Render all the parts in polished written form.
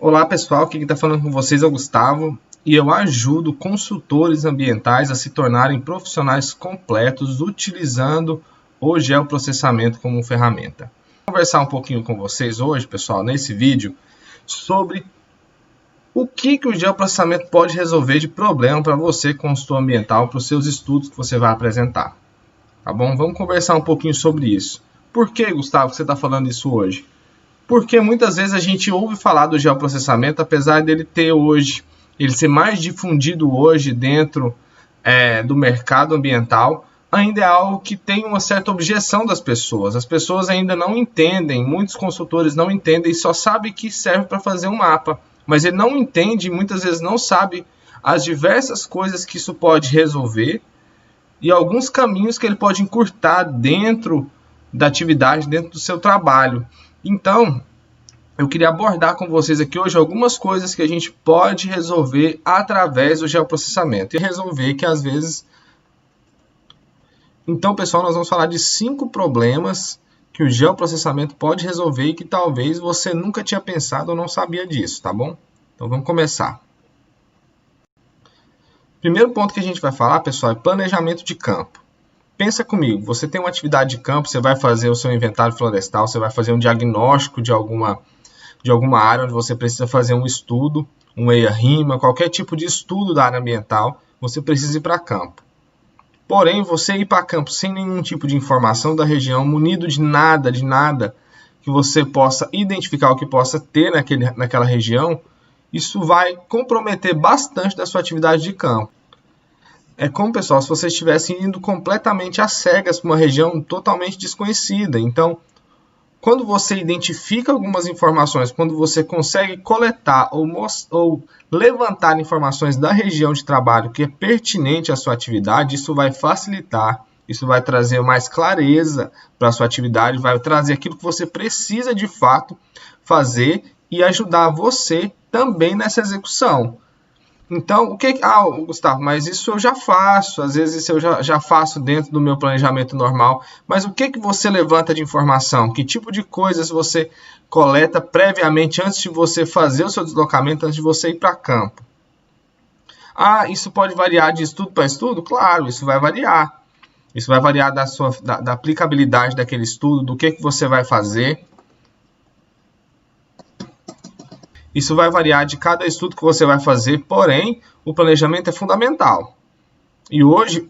Olá pessoal, aqui quem está falando com vocês é o Gustavo e eu ajudo consultores ambientais a se tornarem profissionais completos utilizando o geoprocessamento como ferramenta. Vou conversar um pouquinho com vocês hoje, pessoal, nesse vídeo, sobre o que o geoprocessamento pode resolver de problema para você, consultor ambiental, para os seus estudos que você vai apresentar. Tá bom? Vamos conversar um pouquinho sobre isso. Por que, Gustavo, você está falando isso hoje? Porque muitas vezes a gente ouve falar do geoprocessamento, apesar dele ele ser mais difundido hoje dentro do mercado ambiental, ainda é algo que tem uma certa objeção das pessoas. As pessoas ainda não entendem, muitos consultores não entendem e só sabem que serve para fazer um mapa. Mas ele não entende e muitas vezes não sabe as diversas coisas que isso pode resolver e alguns caminhos que ele pode encurtar dentro da atividade, dentro do seu trabalho. Então, eu queria abordar com vocês aqui hoje algumas coisas que a gente pode resolver através do geoprocessamento. E resolver que às vezes... Então, pessoal, nós vamos falar de 5 problemas que o geoprocessamento pode resolver e que talvez você nunca tinha pensado ou não sabia disso, tá bom? Então, vamos começar. Primeiro ponto que a gente vai falar, pessoal, é planejamento de campo. Pensa comigo, você tem uma atividade de campo, você vai fazer o seu inventário florestal, você vai fazer um diagnóstico de alguma área onde você precisa fazer um estudo, um EIA-RIMA, qualquer tipo de estudo da área ambiental, você precisa ir para campo. Porém, você ir para campo sem nenhum tipo de informação da região, munido de nada que você possa identificar o que possa ter naquela região, isso vai comprometer bastante da sua atividade de campo. É como, pessoal, se vocês estivessem indo completamente às cegas para uma região totalmente desconhecida. Então, quando você identifica algumas informações, quando você consegue coletar ou levantar informações da região de trabalho que é pertinente à sua atividade, isso vai facilitar, isso vai trazer mais clareza para a sua atividade, vai trazer aquilo que você precisa de fato fazer e ajudar você também nessa execução. Então, Gustavo, mas isso eu já faço, às vezes isso eu já faço dentro do meu planejamento normal, mas o que você levanta de informação? Que tipo de coisas você coleta previamente antes de você fazer o seu deslocamento, antes de você ir para campo? Isso pode variar de estudo para estudo? Claro, isso vai variar. Isso vai variar da aplicabilidade daquele estudo, do que você vai fazer. Isso vai variar de cada estudo que você vai fazer, porém, o planejamento é fundamental. E hoje,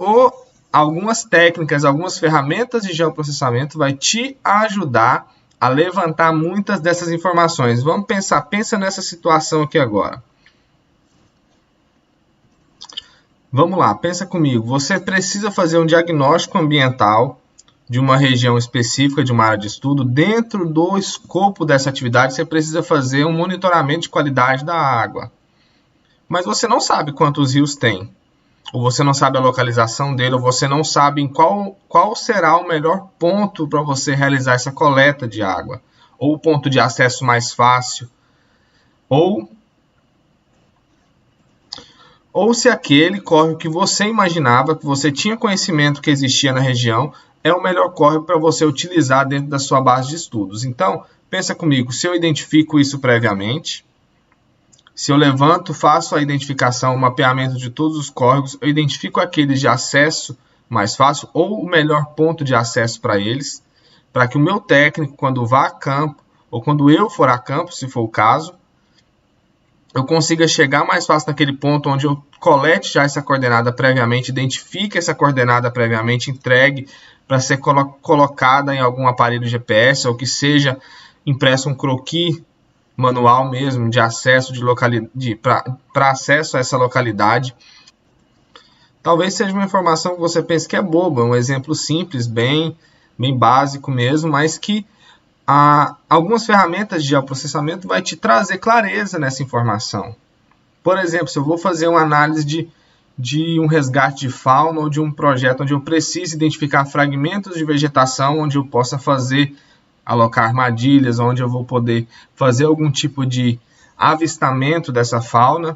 algumas técnicas, algumas ferramentas de geoprocessamento vai te ajudar a levantar muitas dessas informações. Vamos pensa nessa situação aqui agora. Vamos lá, pensa comigo. Você precisa fazer um diagnóstico ambiental de uma região específica, de uma área de estudo. Dentro do escopo dessa atividade, você precisa fazer um monitoramento de qualidade da água. Mas você não sabe quantos rios tem, ou você não sabe a localização dele, ou você não sabe em qual será o melhor ponto para você realizar essa coleta de água, ou o ponto de acesso mais fácil, ou se aquele córrego que você imaginava, que você tinha conhecimento que existia na região, é o melhor córrego para você utilizar dentro da sua base de estudos. Então, pensa comigo, se eu identifico isso previamente, se eu levanto, faço a identificação, o mapeamento de todos os córregos, eu identifico aqueles de acesso mais fácil ou o melhor ponto de acesso para eles, para que o meu técnico, quando vá a campo, ou quando eu for a campo, se for o caso, eu consiga chegar mais fácil naquele ponto onde eu colete já essa coordenada previamente, identifique essa coordenada previamente, entregue para ser colocada em algum aparelho GPS ou que seja impresso um croquis manual mesmo de acesso para acesso a essa localidade. Talvez seja uma informação que você pense que é boba, um exemplo simples, bem básico mesmo, mas que algumas ferramentas de geoprocessamento vai te trazer clareza nessa informação. Por exemplo, se eu vou fazer uma análise de um resgate de fauna ou de um projeto onde eu preciso identificar fragmentos de vegetação, onde eu possa alocar armadilhas, onde eu vou poder fazer algum tipo de avistamento dessa fauna,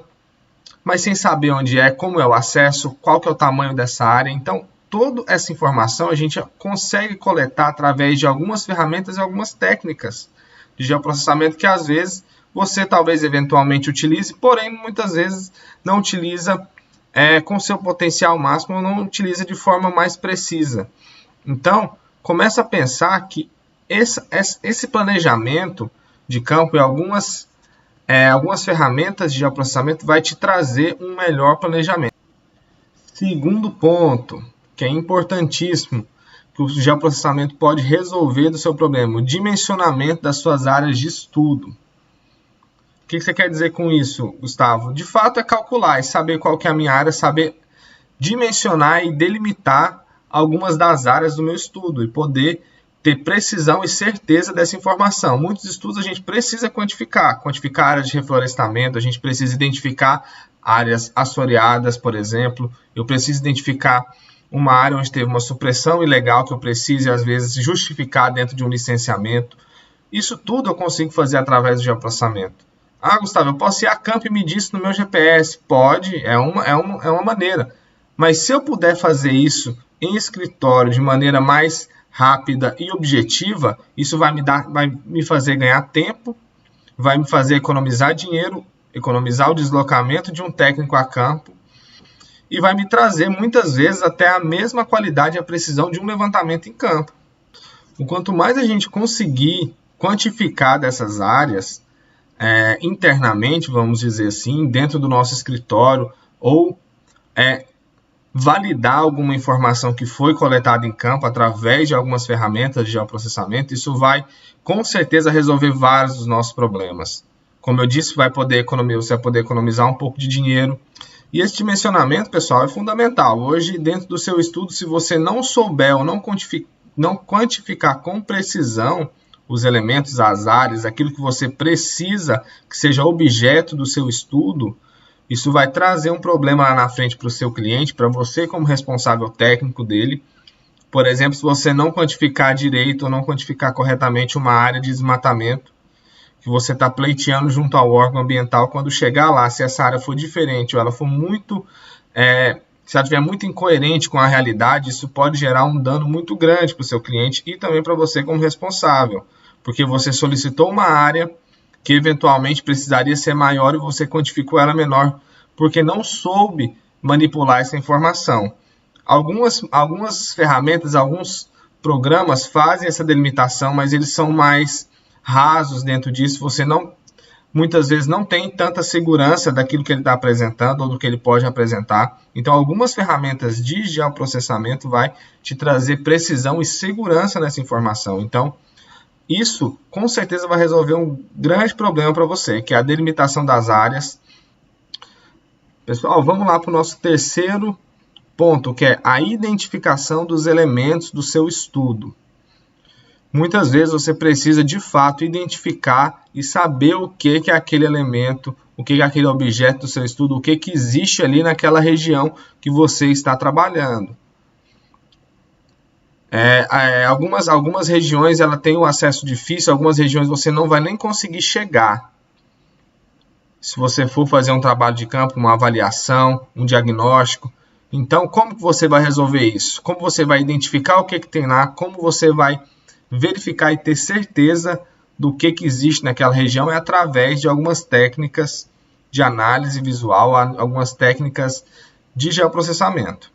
mas sem saber onde é, como é o acesso, qual que é o tamanho dessa área. Então, toda essa informação a gente consegue coletar através de algumas ferramentas e algumas técnicas de geoprocessamento que às vezes você talvez eventualmente utilize, porém muitas vezes não utiliza com seu potencial máximo, não utiliza de forma mais precisa. Então, começa a pensar que esse planejamento de campo e algumas ferramentas de geoprocessamento vai te trazer um melhor planejamento. Segundo ponto, que é importantíssimo, que o geoprocessamento pode resolver do seu problema, o dimensionamento das suas áreas de estudo. O que você quer dizer com isso, Gustavo? De fato é calcular e saber qual que é a minha área, saber dimensionar e delimitar algumas das áreas do meu estudo e poder ter precisão e certeza dessa informação. Muitos estudos a gente precisa quantificar áreas de reflorestamento, a gente precisa identificar áreas assoreadas, por exemplo, eu preciso identificar uma área onde teve uma supressão ilegal que eu preciso, às vezes, justificar dentro de um licenciamento. Isso tudo eu consigo fazer através do geoprocessamento. Ah, Gustavo, eu posso ir a campo e medir isso no meu GPS? Pode, é uma maneira. Mas se eu puder fazer isso em escritório de maneira mais rápida e objetiva, isso vai me fazer ganhar tempo, vai me fazer economizar dinheiro, economizar o deslocamento de um técnico a campo e vai me trazer muitas vezes até a mesma qualidade e a precisão de um levantamento em campo. O quanto mais a gente conseguir quantificar dessas áreas internamente, vamos dizer assim, dentro do nosso escritório ou validar alguma informação que foi coletada em campo através de algumas ferramentas de geoprocessamento, isso vai com certeza resolver vários dos nossos problemas. Como eu disse, você vai poder economizar um pouco de dinheiro. E esse dimensionamento, pessoal, é fundamental. Hoje, dentro do seu estudo, se você não souber ou não quantificar com precisão os elementos, as áreas, aquilo que você precisa que seja objeto do seu estudo, isso vai trazer um problema lá na frente para o seu cliente, para você como responsável técnico dele. Por exemplo, se você não quantificar direito ou não quantificar corretamente uma área de desmatamento que você está pleiteando junto ao órgão ambiental, quando chegar lá, se essa área for diferente ou ela for se ela estiver muito incoerente com a realidade, isso pode gerar um dano muito grande para o seu cliente e também para você como responsável, porque você solicitou uma área que eventualmente precisaria ser maior e você quantificou ela menor, porque não soube manipular essa informação. Algumas ferramentas, alguns programas fazem essa delimitação, mas eles são mais rasos dentro disso. Você muitas vezes não tem tanta segurança daquilo que ele está apresentando ou do que ele pode apresentar. Então, algumas ferramentas de geoprocessamento vai te trazer precisão e segurança nessa informação. Então, isso com certeza vai resolver um grande problema para você, que é a delimitação das áreas. Pessoal, vamos lá para o nosso terceiro ponto, que é a identificação dos elementos do seu estudo. Muitas vezes você precisa de fato identificar e saber o que é aquele elemento, o que é aquele objeto do seu estudo, o que existe ali naquela região que você está trabalhando. Algumas regiões ela tem um acesso difícil, algumas regiões você não vai nem conseguir chegar. Se você for fazer um trabalho de campo, uma avaliação, um diagnóstico. Então, como que você vai resolver isso? Como você vai identificar o que tem lá? Como você vai verificar e ter certeza do que existe naquela região? É através de algumas técnicas de análise visual, algumas técnicas de geoprocessamento.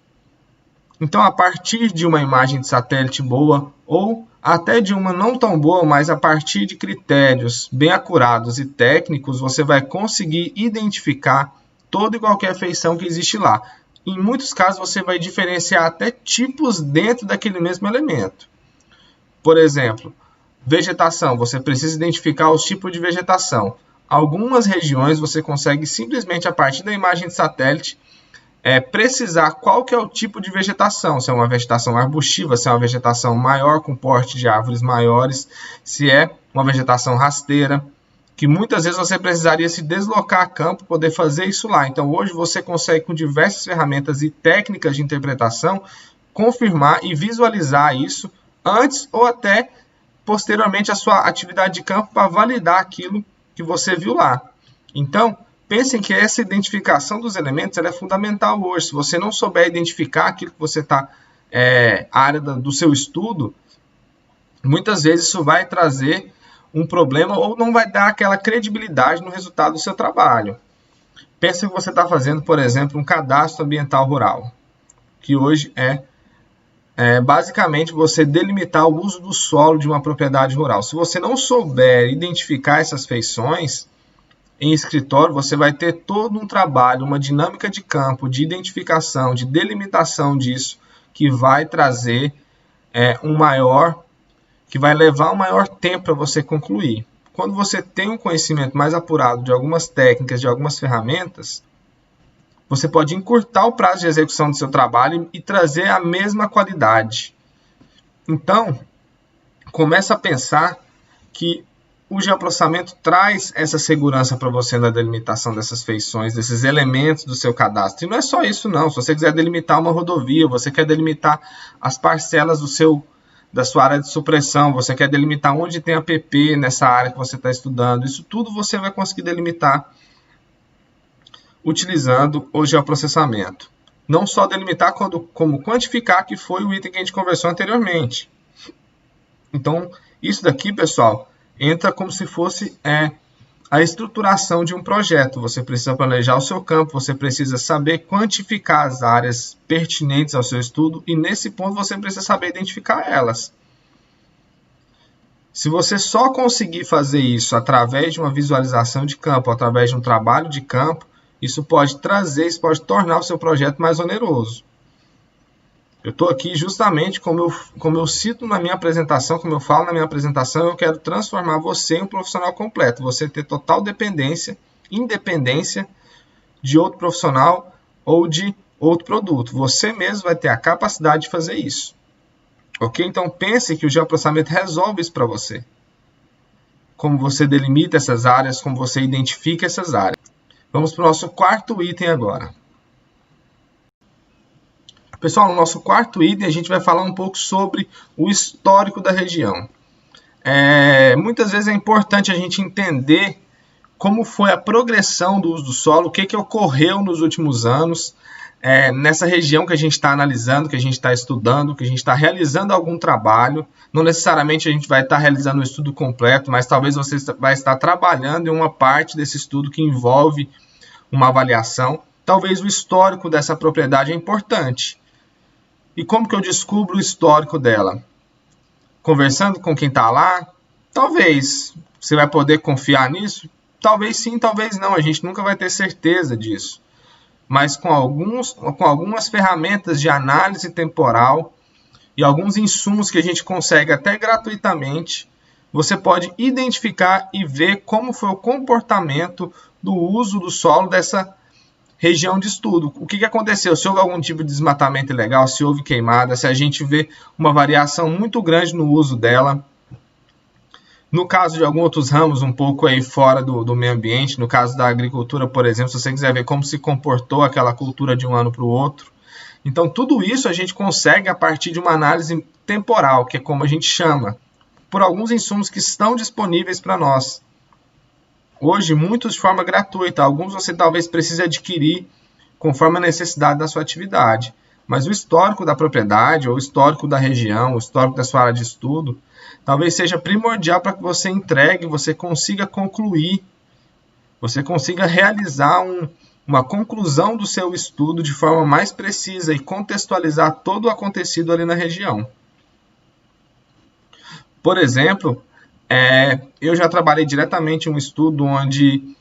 Então, a partir de uma imagem de satélite boa, ou até de uma não tão boa, mas a partir de critérios bem acurados e técnicos, você vai conseguir identificar toda e qualquer feição que existe lá. Em muitos casos, você vai diferenciar até tipos dentro daquele mesmo elemento. Por exemplo, vegetação, você precisa identificar os tipos de vegetação. Algumas regiões você consegue simplesmente, a partir da imagem de satélite, precisar qual que é o tipo de vegetação, se é uma vegetação arbustiva, se é uma vegetação maior, com porte de árvores maiores, se é uma vegetação rasteira, que muitas vezes você precisaria se deslocar a campo para poder fazer isso lá. Então hoje você consegue, com diversas ferramentas e técnicas de interpretação, confirmar e visualizar isso antes ou até posteriormente à sua atividade de campo para validar aquilo que você viu lá. Então, pensem que essa identificação dos elementos ela é fundamental hoje. Se você não souber identificar aquilo que você está, a área do seu estudo, muitas vezes isso vai trazer um problema ou não vai dar aquela credibilidade no resultado do seu trabalho. Pensa que você está fazendo, por exemplo, um cadastro ambiental rural, que hoje é basicamente você delimitar o uso do solo de uma propriedade rural. Se você não souber identificar essas feições, em escritório você vai ter todo um trabalho, uma dinâmica de campo, de identificação, de delimitação disso, que vai trazer que vai levar um maior tempo para você concluir. Quando você tem um conhecimento mais apurado de algumas técnicas, de algumas ferramentas, você pode encurtar o prazo de execução do seu trabalho e trazer a mesma qualidade. Então, começa a pensar que o geoprocessamento traz essa segurança para você na delimitação dessas feições, desses elementos do seu cadastro. E não é só isso não. Se você quiser delimitar uma rodovia, você quer delimitar as parcelas da sua área de supressão, você quer delimitar onde tem APP nessa área que você está estudando, isso tudo você vai conseguir delimitar utilizando o geoprocessamento. Não só delimitar, como quantificar, que foi o item que a gente conversou anteriormente. Então, isso daqui, pessoal, entra como se fosse a estruturação de um projeto. Você precisa planejar o seu campo, você precisa saber quantificar as áreas pertinentes ao seu estudo e, nesse ponto, você precisa saber identificar elas. Se você só conseguir fazer isso através de uma visualização de campo, através de um trabalho de campo, isso pode tornar o seu projeto mais oneroso. Eu estou aqui justamente, como eu cito na minha apresentação, como eu falo na minha apresentação, eu quero transformar você em um profissional completo. Você ter total independência de outro profissional ou de outro produto. Você mesmo vai ter a capacidade de fazer isso. Ok? Então pense que o geoprocessamento resolve isso para você. Como você delimita essas áreas, como você identifica essas áreas. Vamos para o nosso quarto item agora. Pessoal, no nosso quarto item a gente vai falar um pouco sobre o histórico da região. Muitas vezes é importante a gente entender como foi a progressão do uso do solo, o que ocorreu nos últimos anos, nessa região que a gente está analisando, que a gente está estudando, que a gente está realizando algum trabalho. Não necessariamente a gente vai estar realizando um estudo completo, mas talvez você vai estar trabalhando em uma parte desse estudo que envolve uma avaliação. Talvez o histórico dessa propriedade é importante. E como que eu descubro o histórico dela? Conversando com quem está lá? Talvez. Você vai poder confiar nisso? Talvez sim, talvez não. A gente nunca vai ter certeza disso. Mas com algumas ferramentas de análise temporal e alguns insumos que a gente consegue até gratuitamente, você pode identificar e ver como foi o comportamento do uso do solo dessa região de estudo. O que aconteceu? Se houve algum tipo de desmatamento ilegal, se houve queimada, se a gente vê uma variação muito grande no uso dela. No caso de alguns outros ramos, um pouco aí fora do meio ambiente, no caso da agricultura, por exemplo, se você quiser ver como se comportou aquela cultura de um ano para o outro. Então, tudo isso a gente consegue a partir de uma análise temporal, que é como a gente chama, por alguns insumos que estão disponíveis para nós. Hoje, muitos de forma gratuita, alguns você talvez precise adquirir conforme a necessidade da sua atividade. Mas o histórico da propriedade, ou o histórico da região, o histórico da sua área de estudo, talvez seja primordial para que você entregue, você consiga concluir, você consiga realizar uma conclusão do seu estudo de forma mais precisa e contextualizar todo o acontecido ali na região. Por exemplo, eu já trabalhei diretamente em um estudo onde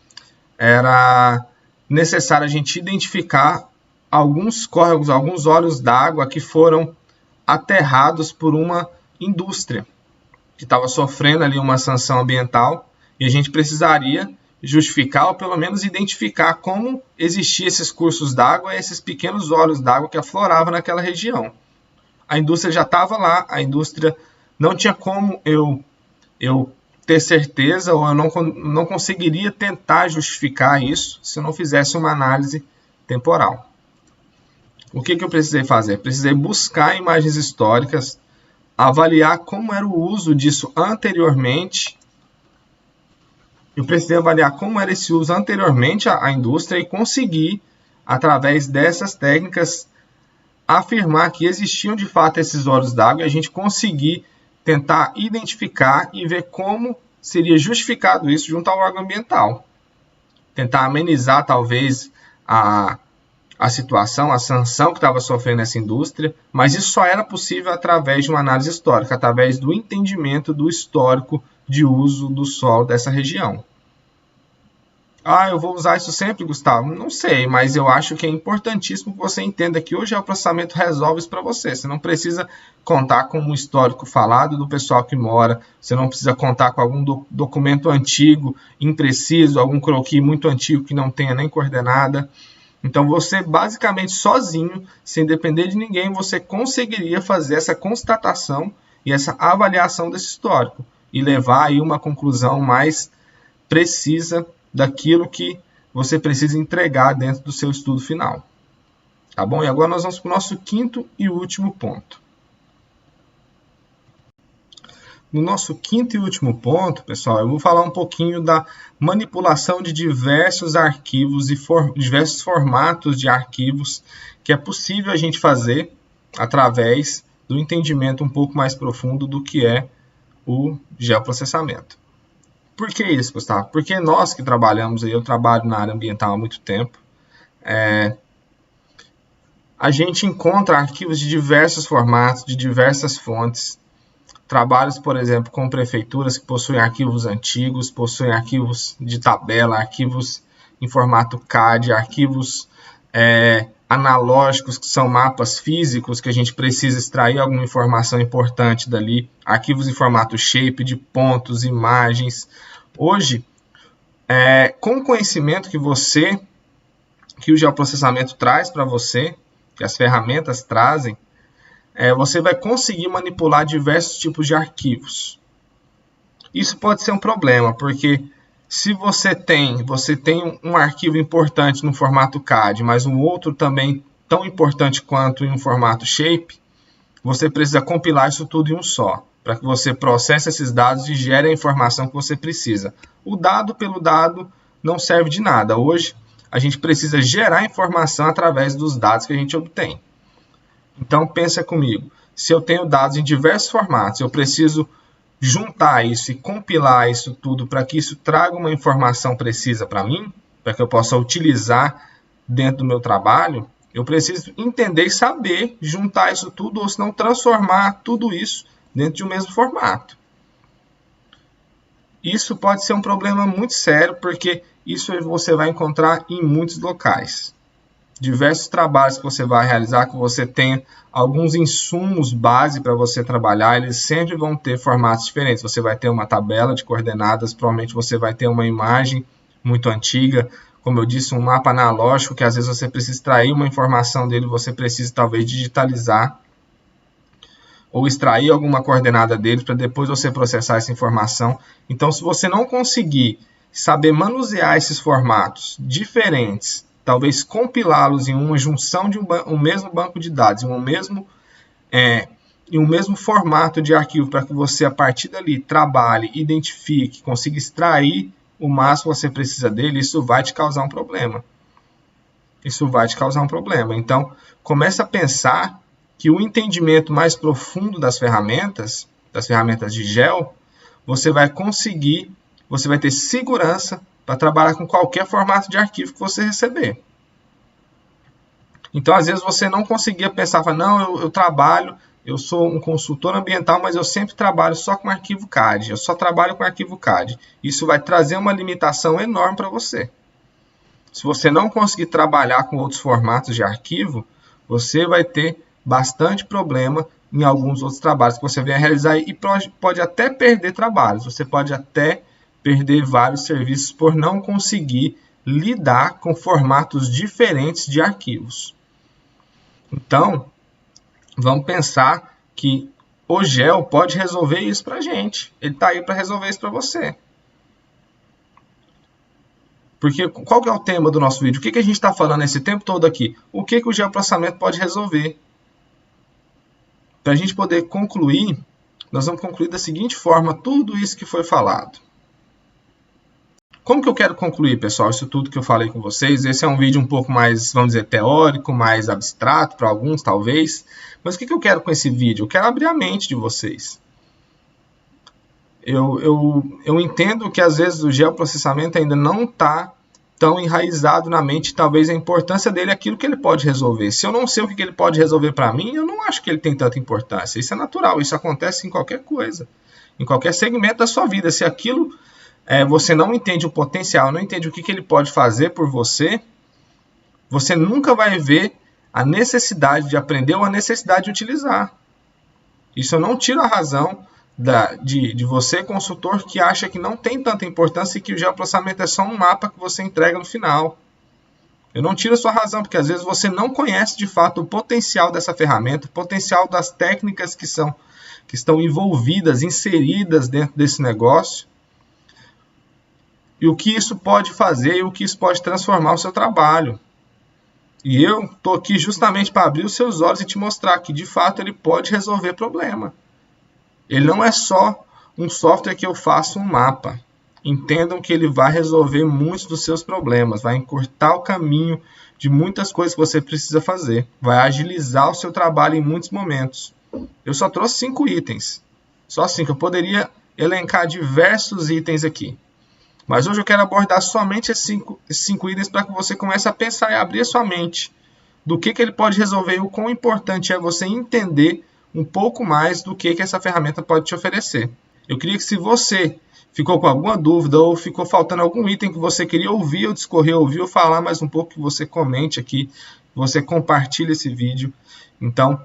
era necessário a gente identificar alguns córregos, alguns olhos d'água que foram aterrados por uma indústria que estava sofrendo ali uma sanção ambiental e a gente precisaria justificar ou pelo menos identificar como existiam esses cursos d'água e esses pequenos olhos d'água que afloravam naquela região. A indústria já estava lá, a indústria não tinha como eu ter certeza ou eu não conseguiria tentar justificar isso se eu não fizesse uma análise temporal. O que eu precisei fazer? Precisei buscar imagens históricas, avaliar como era o uso disso anteriormente. Eu precisei avaliar como era esse uso anteriormente à indústria e conseguir, através dessas técnicas, afirmar que existiam de fato esses olhos d'água e a gente conseguir tentar identificar e ver como seria justificado isso junto ao órgão ambiental. Tentar amenizar, talvez, a situação, a sanção que estava sofrendo essa indústria, mas isso só era possível através de uma análise histórica, através do entendimento do histórico de uso do solo dessa região. Eu vou usar isso sempre, Gustavo? Não sei, mas eu acho que é importantíssimo que você entenda que hoje o processamento resolve isso para você. Você não precisa contar com um histórico falado do pessoal que mora, você não precisa contar com algum documento antigo, impreciso, algum croquis muito antigo que não tenha nem coordenada. Então você, basicamente, sozinho, sem depender de ninguém, você conseguiria fazer essa constatação e essa avaliação desse histórico e levar aí uma conclusão mais precisa daquilo que você precisa entregar dentro do seu estudo final. Tá bom? E agora nós vamos para o nosso quinto e último ponto. No nosso quinto e último ponto, pessoal, eu vou falar um pouquinho da manipulação de diversos arquivos e diversos formatos de arquivos que é possível a gente fazer através do entendimento um pouco mais profundo do que é o geoprocessamento. Por que isso, Gustavo? Porque nós que trabalhamos, eu trabalho na área ambiental há muito tempo, a gente encontra arquivos de diversos formatos, de diversas fontes, trabalhos, por exemplo, com prefeituras que possuem arquivos antigos, possuem arquivos de tabela, arquivos em formato CAD, arquivos analógicos, que são mapas físicos, que a gente precisa extrair alguma informação importante dali, arquivos em formato shape, de pontos, imagens. Hoje, com o conhecimento que o geoprocessamento traz para você, que as ferramentas trazem, você vai conseguir manipular diversos tipos de arquivos. Isso pode ser um problema, porque se você tem um arquivo importante no formato CAD, mas um outro também tão importante quanto em um formato shape, você precisa compilar isso tudo em um só, para que você processe esses dados e gere a informação que você precisa. O dado pelo dado não serve de nada. Hoje, a gente precisa gerar informação através dos dados que a gente obtém. Então, pensa comigo, se eu tenho dados em diversos formatos, eu preciso juntar isso e compilar isso tudo para que isso traga uma informação precisa para mim, para que eu possa utilizar dentro do meu trabalho, eu preciso entender e saber juntar isso tudo, ou se não transformar tudo isso dentro de um mesmo formato. Isso pode ser um problema muito sério, porque isso você vai encontrar em muitos locais. Diversos trabalhos que você vai realizar, que você tem alguns insumos base para você trabalhar, eles sempre vão ter formatos diferentes. Você vai ter uma tabela de coordenadas, provavelmente você vai ter uma imagem muito antiga, como eu disse, um mapa analógico, que às vezes você precisa extrair uma informação dele, você precisa talvez digitalizar, ou extrair alguma coordenada dele para depois você processar essa informação. Então, se você não conseguir saber manusear esses formatos diferentes, talvez compilá-los em uma junção de um mesmo banco de dados, em um mesmo formato de arquivo, para que você, a partir dali, trabalhe, identifique, consiga extrair o máximo que você precisa dele, isso vai te causar um problema. Então, comece a pensar que o entendimento mais profundo das ferramentas de geo, você vai ter segurança para trabalhar com qualquer formato de arquivo que você receber. Então, às vezes, você não conseguia pensar, não, eu sou um consultor ambiental, mas eu sempre trabalho só com arquivo CAD, eu só trabalho com arquivo CAD. Isso vai trazer uma limitação enorme para você. Se você não conseguir trabalhar com outros formatos de arquivo, você vai ter bastante problema em alguns outros trabalhos que você venha realizar e pode até perder trabalhos, você pode até perder vários serviços por não conseguir lidar com formatos diferentes de arquivos. Então, vamos pensar que o GEO pode resolver isso para a gente. Ele está aí para resolver isso para você. Porque qual que é o tema do nosso vídeo? O que a gente está falando esse tempo todo aqui? O que o geoprocessamento pode resolver? Para a gente poder concluir, nós vamos concluir da seguinte forma tudo isso que foi falado. Como que eu quero concluir, pessoal, isso tudo que eu falei com vocês? Esse é um vídeo um pouco mais, vamos dizer, teórico, mais abstrato para alguns, talvez. Mas o que eu quero com esse vídeo? Eu quero abrir a mente de vocês. eu entendo que às vezes o geoprocessamento ainda não está tão enraizado na mente, talvez a importância dele é aquilo que ele pode resolver. Se eu não sei o que ele pode resolver para mim, eu não acho que ele tem tanta importância. Isso é natural, isso acontece em qualquer coisa, em qualquer segmento da sua vida. Se aquilo você não entende o potencial, não entende o que ele pode fazer por você, você nunca vai ver a necessidade de aprender ou a necessidade de utilizar. Isso eu não tiro a razão de você, consultor, que acha que não tem tanta importância e que o geoprocessamento é só um mapa que você entrega no final. Eu não tiro a sua razão, porque às vezes você não conhece de fato o potencial dessa ferramenta, o potencial das técnicas que estão envolvidas, inseridas dentro desse negócio, e o que isso pode fazer e o que isso pode transformar o seu trabalho. E eu estou aqui justamente para abrir os seus olhos e te mostrar que de fato ele pode resolver problema. Ele não é só um software que eu faço um mapa. Entendam que ele vai resolver muitos dos seus problemas, vai encurtar o caminho de muitas coisas que você precisa fazer, vai agilizar o seu trabalho em muitos momentos. Eu só trouxe 5 itens, só 5. Eu poderia elencar diversos itens aqui, mas hoje eu quero abordar somente esses 5 itens para que você comece a pensar e abrir a sua mente do que ele pode resolver e o quão importante é você entender um pouco mais do que essa ferramenta pode te oferecer. Eu queria que, se você ficou com alguma dúvida ou ficou faltando algum item que você queria ouvir ou discorrer, ouvir ou falar mais um pouco, que você comente aqui, que você compartilhe esse vídeo. Então,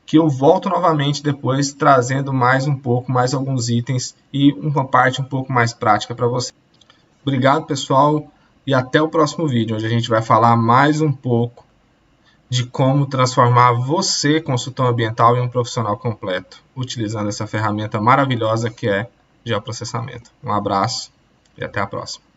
que eu volto novamente depois trazendo mais alguns itens e uma parte um pouco mais prática para você. Obrigado, pessoal, e até o próximo vídeo, onde a gente vai falar mais um pouco de como transformar você, consultor ambiental, em um profissional completo, utilizando essa ferramenta maravilhosa que é geoprocessamento. Um abraço e até a próxima.